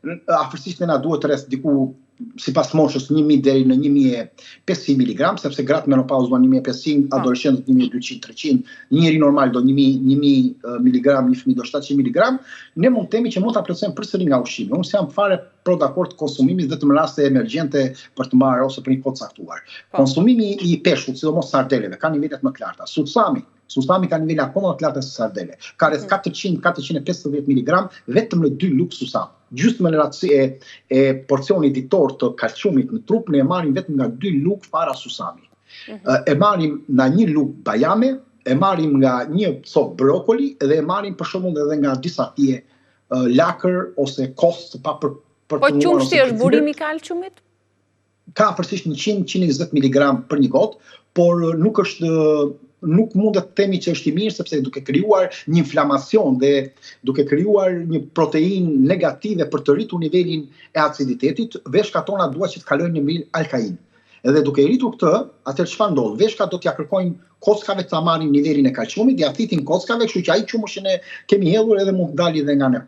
afërsisht na duhet rreth diku sipas moshës 1000 deri në 1500 mg, sepse gratë menopauzë do 1500, adoleshentët 1200-300, njëri normal do 1000 mg, një fëmijë do 700 mg, ne mund të themi që mund ta plotësojmë përsëri nga ushqimi. Unë jam fare pro dakord konsumimit vetëm në raste emergjente për të marrë ose për një kohë caktuar. Konsumimi I peshkut, sidomos sardeleve, ka nivelet më të larta. Susami ka nivele akoma më të larta se sardele. Ka rreth 400-450 mg vetëm në 2 lug susam. Gjysmën e porcionit ditor të kalciumit në trup ne e marrim vetëm nga 2 lug fara susami. E marrim nga 1 lug bajame, e marrim nga 1 copë brokoli dhe e marrim për shembull edhe nga disa thije lakër ose kost pa për Po qumshti është burimi I kalciumit? Ka afërsisht 100-120 mg për një gotë, por nuk mund të themi që është I mirë sepse duke krijuar një inflamacion dhe duke krijuar një proteinë negative për të rritur nivelin e aciditetit, veshkat tona duhet që të kalojnë në nivel alkain. Edhe duke rritur këtë, atëherë çfarë ndodh? Veshkat do t'ja kërkojnë kockave të marrin nivelin e kalciumit, ja thitin kockave, kështu që ai qumëshin e kemi hedhur edhe mund të dalë edhe nga ne.